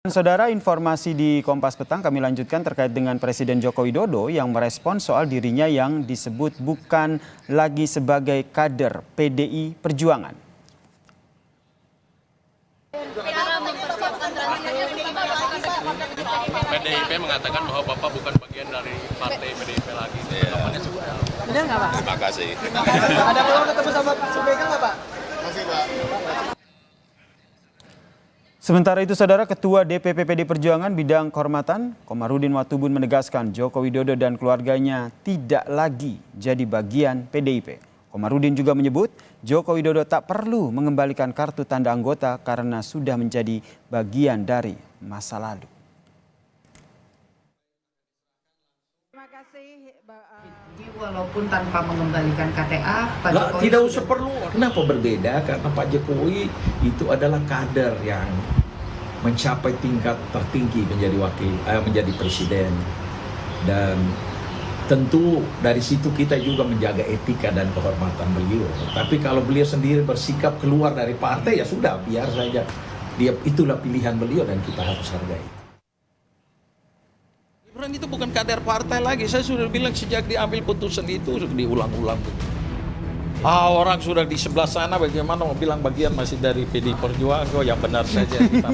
Saudara, informasi di Kompas Petang kami lanjutkan terkait dengan Presiden Joko Widodo yang merespon soal dirinya yang disebut bukan lagi sebagai kader PDI Perjuangan. PDIP mengatakan bahwa Bapak bukan bagian dari partai PDIP lagi. Tanggapannya seperti apa? Benar nggak Pak? Terima kasih. Ada peluang ketemu sama Sumega nggak Pak? Kasih Pak. Sementara itu, Saudara, Ketua DPP PD Perjuangan Bidang Kehormatan Komarudin Watubun menegaskan Joko Widodo dan keluarganya tidak lagi jadi bagian PDIP. Komarudin juga menyebut Joko Widodo tak perlu mengembalikan kartu tanda anggota karena sudah menjadi bagian dari masa lalu. Terima kasih. Walaupun tanpa mengembalikan KTA, Pak Jokowi tidak usah perlu. Kenapa berbeda? Karena Pak Jokowi itu adalah kader yang mencapai tingkat tertinggi menjadi presiden, dan tentu dari situ kita juga menjaga etika dan kehormatan beliau. Tapi kalau beliau sendiri bersikap keluar dari partai, ya sudah, biar saja. Itulah pilihan beliau dan kita harus hargai. Gibran itu bukan kader partai lagi. Saya sudah bilang sejak diambil putusan itu sudah diulang-ulang. Orang sudah di sebelah sana, bagaimana mau bilang bagian masih dari PDI Perjuangan? Yang benar saja kita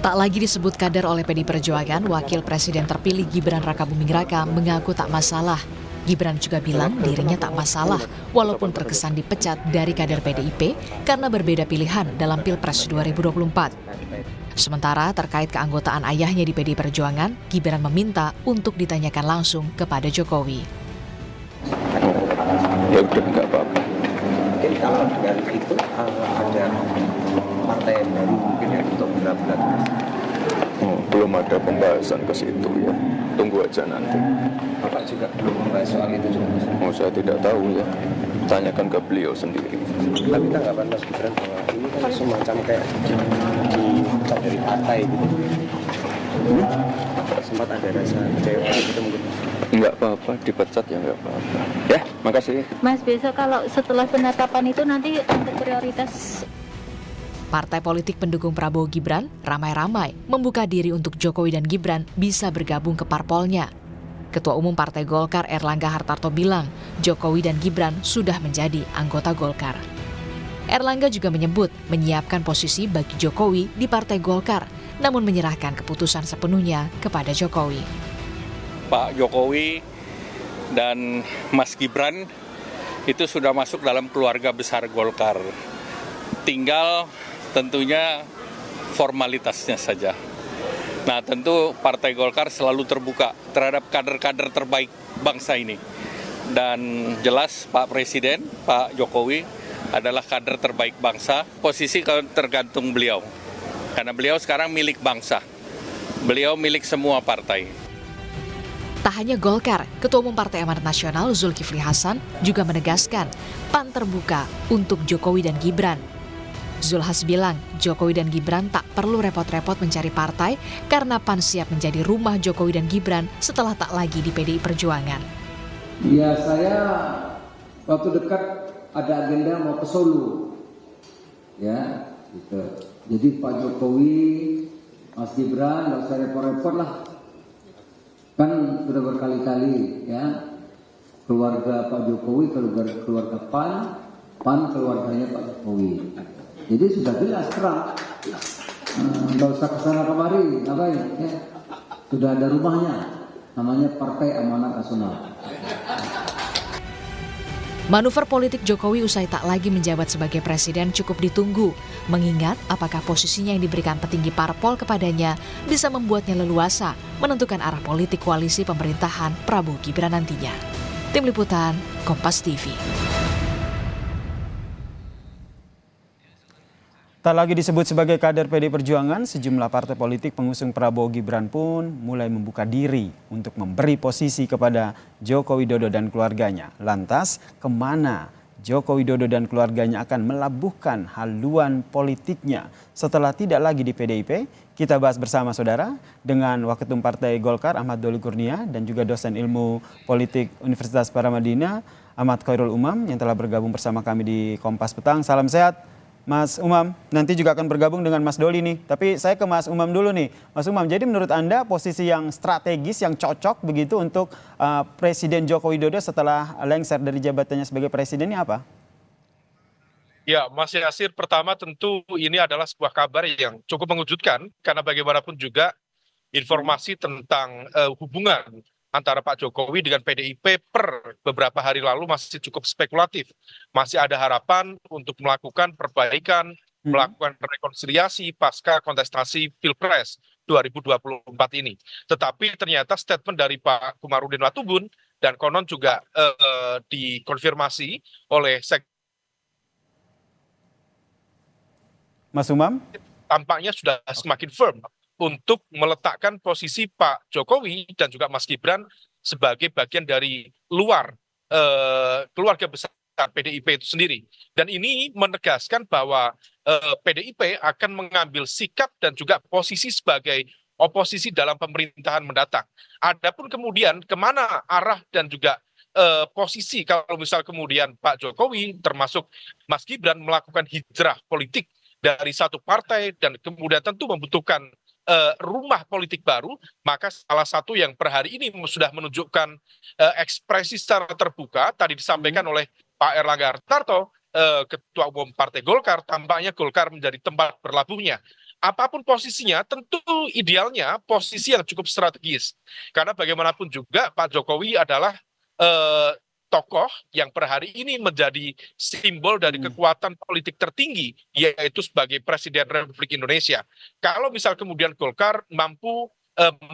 Tak lagi disebut kader oleh PDI Perjuangan, Wakil Presiden terpilih Gibran Rakabuming Raka mengaku tak masalah. Gibran juga bilang dirinya tak masalah walaupun terkesan dipecat dari kader PDIP karena berbeda pilihan dalam Pilpres 2024. Sementara terkait keanggotaan ayahnya di PDI Perjuangan, Gibran meminta untuk ditanyakan langsung kepada Jokowi. Ya udah, nggak apa-apa. Mungkin kalau dengan itu ada partai yang baru mungkin yang untuk benar-benar. Belum ada pembahasan ke situ ya. Tunggu aja nanti. Bapak juga belum membahas soal itu juga. Saya tidak tahu ya. Tanyakan ke beliau sendiri. Tapi tanggapan Mas Gibran bahwa ini kan semacam kayak dipecat dari partai gitu. Sempat ada rasa kecewa gitu mungkin. Nggak apa-apa, dipecat ya nggak apa-apa. Ya, makasih. Mas, besok kalau setelah penetapan itu nanti untuk prioritas. Partai politik pendukung Prabowo Gibran ramai-ramai membuka diri untuk Jokowi dan Gibran bisa bergabung ke parpolnya. Ketua Umum Partai Golkar Erlangga Hartarto bilang Jokowi dan Gibran sudah menjadi anggota Golkar. Erlangga juga menyebut menyiapkan posisi bagi Jokowi di Partai Golkar, namun menyerahkan keputusan sepenuhnya kepada Jokowi. Pak Jokowi dan Mas Gibran itu sudah masuk dalam keluarga besar Golkar. Tinggal tentunya formalitasnya saja. Nah, tentu Partai Golkar selalu terbuka terhadap kader-kader terbaik bangsa ini. Dan jelas Pak Presiden, Pak Jokowi adalah kader terbaik bangsa. Posisi tergantung beliau. Karena beliau sekarang milik bangsa. Beliau milik semua partai. Tak hanya Golkar, Ketua Umum Partai Amanat Nasional Zulkifli Hasan juga menegaskan PAN terbuka untuk Jokowi dan Gibran. Zulhas bilang Jokowi dan Gibran tak perlu repot-repot mencari partai karena PAN siap menjadi rumah Jokowi dan Gibran setelah tak lagi di PDI Perjuangan. Ya, saya waktu dekat ada agenda mau ke Solo. Ya, gitu. Jadi Pak Jokowi, Mas Gibran nggak usah repot-repot lah. Kan sudah berkali-kali ya, keluarga Pak Jokowi, keluarga PAN keluarganya Pak Jokowi. Jadi sudah jelas terang, nggak usah kesana kemari, ngapain? Ya. Sudah ada rumahnya, namanya Partai Amanat Nasional. Manuver politik Jokowi usai tak lagi menjabat sebagai presiden cukup ditunggu, mengingat apakah posisinya yang diberikan petinggi parpol kepadanya bisa membuatnya leluasa menentukan arah politik koalisi pemerintahan Prabowo Gibran nantinya. Tim Liputan, Kompas TV. Tak lagi disebut sebagai kader PDI Perjuangan, sejumlah partai politik pengusung Prabowo Gibran pun mulai membuka diri untuk memberi posisi kepada Joko Widodo dan keluarganya. Lantas, kemana Joko Widodo dan keluarganya akan melabuhkan haluan politiknya setelah tidak lagi di PDIP? Kita bahas bersama saudara dengan Waketum Partai Golkar Ahmad Doli Kurnia dan juga dosen ilmu politik Universitas Paramadina Ahmad Khairul Umam yang telah bergabung bersama kami di Kompas Petang. Salam sehat, Mas Umam nanti juga akan bergabung dengan Mas Doli nih. Tapi saya ke Mas Umam dulu nih. Mas Umam, jadi menurut Anda posisi yang strategis, yang cocok begitu untuk Presiden Joko Widodo setelah lengser dari jabatannya sebagai presiden ini apa? Ya, Mas Yasir, pertama tentu ini adalah sebuah kabar yang cukup mengejutkan karena bagaimanapun juga informasi tentang hubungan antara Pak Jokowi dengan PDIP per beberapa hari lalu masih cukup spekulatif. Masih ada harapan untuk melakukan perbaikan, melakukan rekonsiliasi pasca kontestasi Pilpres 2024 ini. Tetapi ternyata statement dari Pak Komarudin Watubun dan konon juga dikonfirmasi oleh Mas Umam? Tampaknya sudah semakin firm untuk meletakkan posisi Pak Jokowi dan juga Mas Gibran sebagai bagian dari luar keluarga besar PDIP itu sendiri. Dan ini menegaskan bahwa PDIP akan mengambil sikap dan juga posisi sebagai oposisi dalam pemerintahan mendatang. Adapun kemudian kemana arah dan juga posisi kalau misal kemudian Pak Jokowi termasuk Mas Gibran melakukan hijrah politik dari satu partai dan kemudian tentu membutuhkan rumah politik baru, maka salah satu yang per hari ini sudah menunjukkan ekspresi secara terbuka tadi disampaikan oleh Pak Erlangga Hartarto, Ketua Umum Partai Golkar, tampaknya Golkar menjadi tempat berlabuhnya. Apapun posisinya, tentu idealnya posisi yang cukup strategis. Karena bagaimanapun juga Pak Jokowi adalah tokoh yang per hari ini menjadi simbol dari kekuatan politik tertinggi, yaitu sebagai Presiden Republik Indonesia. Kalau misal kemudian Golkar mampu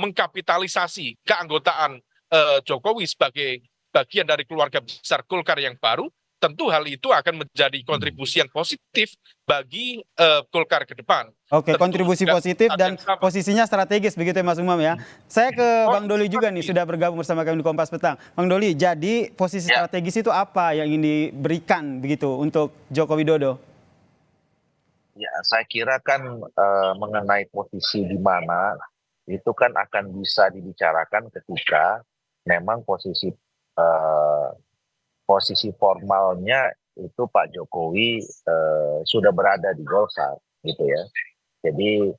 mengkapitalisasi keanggotaan Jokowi sebagai bagian dari keluarga besar Golkar yang baru, tentu hal itu akan menjadi kontribusi yang positif bagi Golkar ke depan. Oke, Tentu kontribusi positif dan sama. posisinya strategis begitu ya Mas Umam ya. Saya ke Bang Doli juga nih, sudah bergabung bersama kami di Kompas Petang. Bang Doli, jadi posisi strategis itu apa yang ingin diberikan begitu untuk Joko Widodo? Ya, saya kira kan mengenai posisi di mana itu kan akan bisa dibicarakan ketika memang posisi formalnya itu Pak Jokowi sudah berada di Golkar gitu ya. Jadi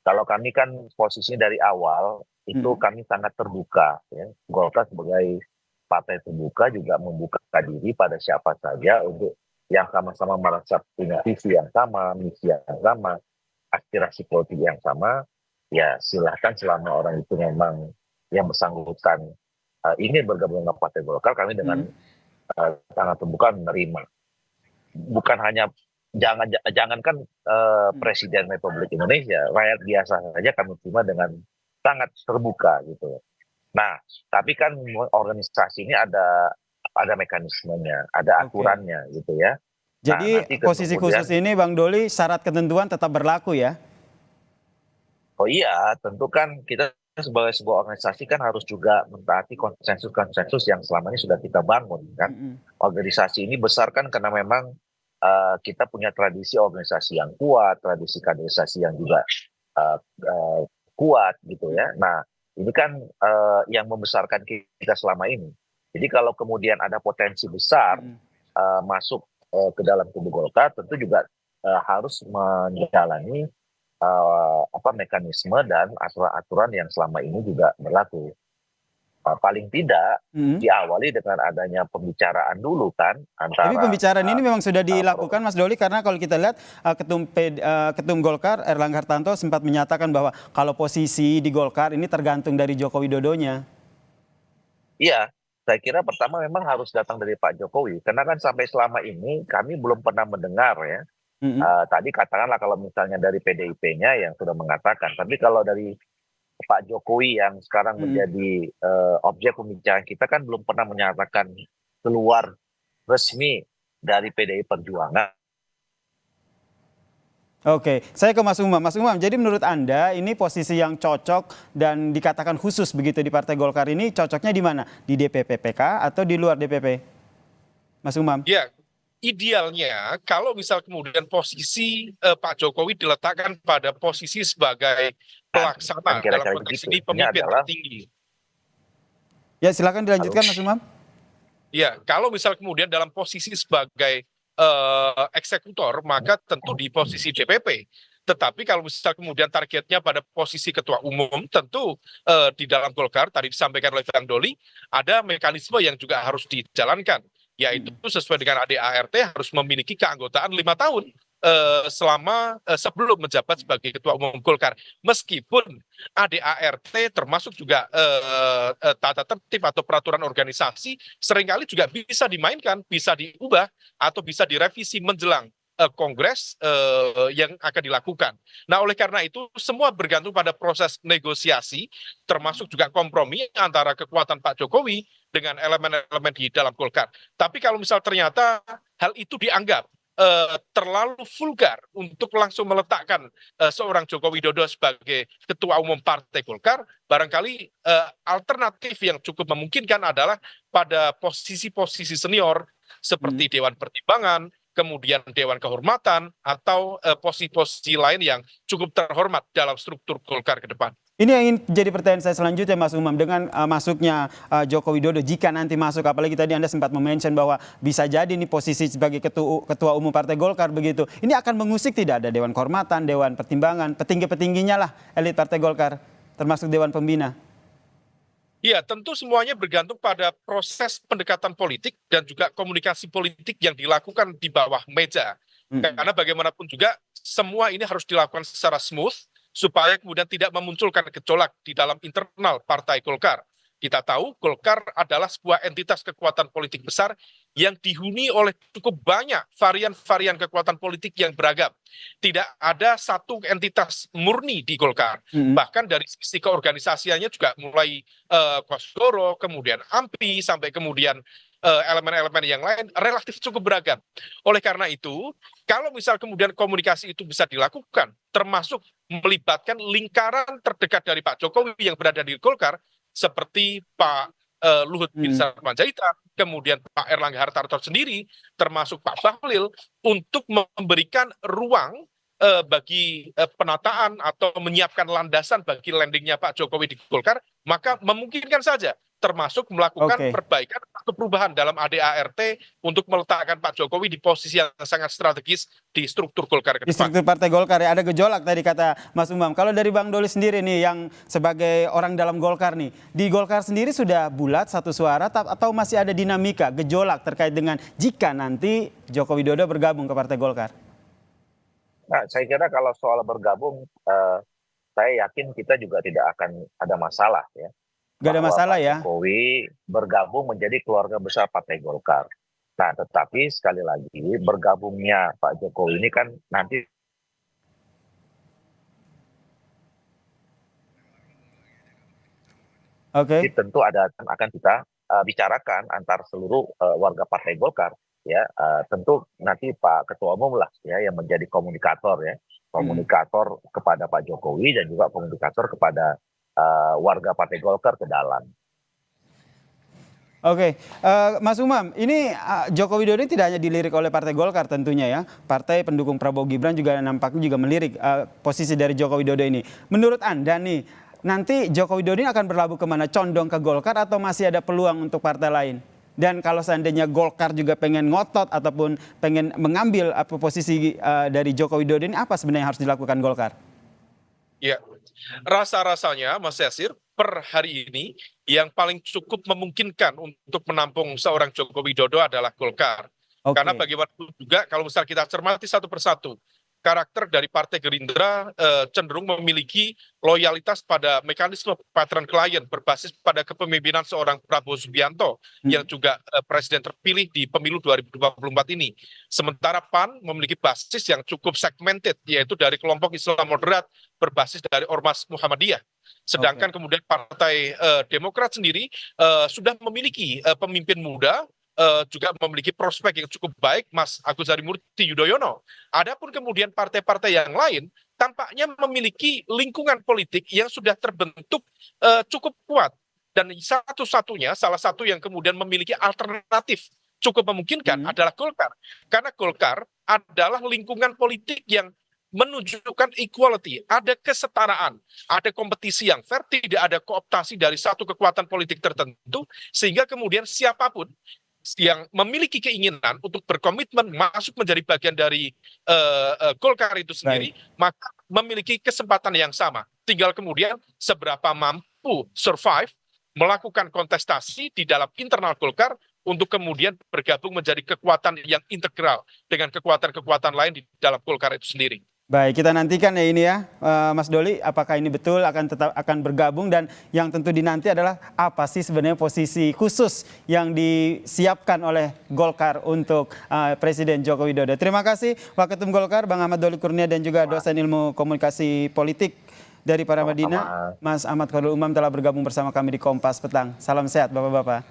kalau kami kan posisinya dari awal itu kami sangat terbuka ya. Golkar sebagai partai terbuka juga membuka diri pada siapa saja untuk yang sama-sama merasa punya visi yang sama, misi yang sama, aspirasi politik yang sama, ya silahkan selama orang itu memang yang bersangkutan ingin bergabung dengan Partai Golkar, kami dengan sangat terbuka menerima. Bukan hanya jangankan Presiden Republik Indonesia, rakyat biasa saja kami terima dengan sangat terbuka gitu. Nah, tapi kan organisasi ini ada mekanismenya, ada aturannya gitu ya. Jadi nah, posisi khusus ini Bang Doli syarat ketentuan tetap berlaku ya? Oh iya, tentu kan kita sebagai sebuah organisasi kan harus juga mentaati konsensus-konsensus yang selama ini sudah kita bangun kan. Organisasi ini besar kan karena memang kita punya tradisi organisasi yang kuat, tradisi kaderisasi yang juga kuat gitu ya. Nah, ini kan yang membesarkan kita selama ini. Jadi kalau kemudian ada potensi besar masuk ke dalam tubuh Golkar, tentu juga harus menjalani mekanisme dan aturan-aturan yang selama ini juga berlaku. Paling tidak diawali dengan adanya pembicaraan dulu kan antara. Tapi pembicaraan ini memang sudah dilakukan Mas Doli, karena kalau kita lihat Ketum Golkar Erlangga Hartarto sempat menyatakan bahwa kalau posisi di Golkar ini tergantung dari Joko Widodonya. Iya, saya kira pertama memang harus datang dari Pak Jokowi, karena kan sampai selama ini kami belum pernah mendengar ya. Tadi katakanlah kalau misalnya dari PDIP-nya yang sudah mengatakan, tapi kalau dari Pak Jokowi yang sekarang menjadi objek pembicaraan kita kan belum pernah menyatakan keluar resmi dari PDI Perjuangan. Oke, saya ke Mas Umam. Mas Umam, jadi menurut Anda ini posisi yang cocok dan dikatakan khusus begitu di Partai Golkar ini cocoknya di mana? Di DPP PK atau di luar DPP? Mas Umam. Ya, idealnya kalau misal kemudian posisi Pak Jokowi diletakkan pada posisi sebagai pelaksana dalam konteks ini pemimpin tertinggi. Ya, silakan dilanjutkan Mas Umam. Ya, kalau misal kemudian dalam posisi sebagai eksekutor, maka tentu di posisi DPP. Tetapi kalau misal kemudian targetnya pada posisi ketua umum, tentu di dalam Golkar, tadi disampaikan oleh Bang Doli, ada mekanisme yang juga harus dijalankan, yaitu sesuai dengan ADART harus memiliki keanggotaan 5 tahun sebelum menjabat sebagai ketua umum Golkar. Meskipun ADART termasuk juga tata tertib atau peraturan organisasi seringkali juga bisa dimainkan, bisa diubah atau bisa direvisi menjelang kongres yang akan dilakukan. Nah, oleh karena itu semua bergantung pada proses negosiasi, termasuk juga kompromi antara kekuatan Pak Jokowi dengan elemen-elemen di dalam Golkar. Tapi kalau misal ternyata hal itu dianggap terlalu vulgar untuk langsung meletakkan seorang Joko Widodo sebagai ketua umum Partai Golkar, barangkali alternatif yang cukup memungkinkan adalah pada posisi-posisi senior seperti Dewan Pertimbangan, kemudian Dewan Kehormatan, atau posisi-posisi lain yang cukup terhormat dalam struktur Golkar ke depan. Ini yang ingin jadi pertanyaan saya selanjutnya, Mas Umam, dengan masuknya Joko Widodo, jika nanti masuk, apalagi tadi Anda sempat mention bahwa bisa jadi nih posisi sebagai ketua umum Partai Golkar begitu, ini akan mengusik tidak ada Dewan Kehormatan, Dewan Pertimbangan, petinggi-petingginya lah elit Partai Golkar, termasuk Dewan Pembina? Ya, tentu semuanya bergantung pada proses pendekatan politik dan juga komunikasi politik yang dilakukan di bawah meja. Karena bagaimanapun juga semua ini harus dilakukan secara smooth supaya kemudian tidak memunculkan gejolak di dalam internal Partai Golkar. Kita tahu Golkar adalah sebuah entitas kekuatan politik besar yang dihuni oleh cukup banyak varian-varian kekuatan politik yang beragam. Tidak ada satu entitas murni di Golkar. Bahkan dari sisi keorganisasiannya juga mulai Kosgoro, kemudian AMPI, sampai kemudian elemen-elemen yang lain relatif cukup beragam. Oleh karena itu, kalau misal kemudian komunikasi itu bisa dilakukan, termasuk melibatkan lingkaran terdekat dari Pak Jokowi yang berada di Golkar, seperti Pak Luhut Binsar Panjaitan, kemudian Pak Erlangga Hartarto sendiri, termasuk Pak Bahlil, untuk memberikan ruang bagi penataan atau menyiapkan landasan bagi landingnya Pak Jokowi di Golkar, maka memungkinkan saja termasuk melakukan perbaikan atau perubahan dalam ADART untuk meletakkan Pak Jokowi di posisi yang sangat strategis di struktur Golkar ke depan. Di struktur Partai Golkar ya, ada gejolak tadi kata Mas Umam. Kalau dari Bang Doli sendiri nih yang sebagai orang dalam Golkar nih, di Golkar sendiri sudah bulat satu suara atau masih ada dinamika gejolak terkait dengan jika nanti Joko Widodo bergabung ke Partai Golkar? Nah, saya kira kalau soal bergabung, saya yakin kita juga tidak akan ada masalah ya. Gak ada masalah ya? Jokowi bergabung menjadi keluarga besar Partai Golkar. Nah, tetapi sekali lagi bergabungnya Pak Jokowi ini kan nanti tentu akan kita bicarakan antar seluruh warga Partai Golkar ya. Tentu nanti Pak Ketua Umum lah ya yang menjadi komunikator ya, komunikator kepada Pak Jokowi dan juga komunikator kepada warga Partai Golkar ke dalam. Mas Umam, ini Joko Widodo tidak hanya dilirik oleh Partai Golkar tentunya ya. Partai pendukung Prabowo Gibran juga nampaknya juga melirik posisi dari Joko Widodo ini. Menurut Anda nih, nanti Joko Widodo ini akan berlabuh kemana? Condong ke Golkar atau masih ada peluang untuk partai lain? Dan kalau seandainya Golkar juga pengen ngotot ataupun pengen mengambil posisi dari Joko Widodo ini, apa sebenarnya yang harus dilakukan Golkar? Ya, rasa-rasanya Mas Yasir, per hari ini yang paling cukup memungkinkan untuk menampung seorang Joko Widodo adalah Golkar. Karena bagaimanapun juga kalau misal kita cermati satu persatu, karakter dari Partai Gerindra cenderung memiliki loyalitas pada mekanisme patron klien berbasis pada kepemimpinan seorang Prabowo Subianto yang juga presiden terpilih di pemilu 2024 ini. Sementara PAN memiliki basis yang cukup segmented, yaitu dari kelompok Islam moderat berbasis dari Ormas Muhammadiyah. Sedangkan kemudian Partai Demokrat sendiri sudah memiliki pemimpin muda, juga memiliki prospek yang cukup baik, Mas Agus Harimurti Yudhoyono. Adapun kemudian partai-partai yang lain tampaknya memiliki lingkungan politik yang sudah terbentuk cukup kuat. Dan salah satu yang kemudian memiliki alternatif cukup memungkinkan adalah Golkar. Karena Golkar adalah lingkungan politik yang menunjukkan equality, ada kesetaraan, ada kompetisi yang fair, tidak ada kooptasi dari satu kekuatan politik tertentu, sehingga kemudian siapapun yang memiliki keinginan untuk berkomitmen masuk menjadi bagian dari Golkar itu sendiri, maka memiliki kesempatan yang sama. Tinggal kemudian seberapa mampu survive, melakukan kontestasi di dalam internal Golkar untuk kemudian bergabung menjadi kekuatan yang integral dengan kekuatan-kekuatan lain di dalam Golkar itu sendiri. Baik, kita nantikan ya ini ya, Mas Doli, apakah ini betul akan bergabung, dan yang tentu dinanti adalah apa sih sebenarnya posisi khusus yang disiapkan oleh Golkar untuk Presiden Joko Widodo. Terima kasih Waketum Golkar, Bang Ahmad Doli Kurnia, dan juga dosen ilmu komunikasi politik dari Paramadina, Mas Ahmad Khairul Umam telah bergabung bersama kami di Kompas Petang. Salam sehat Bapak-Bapak.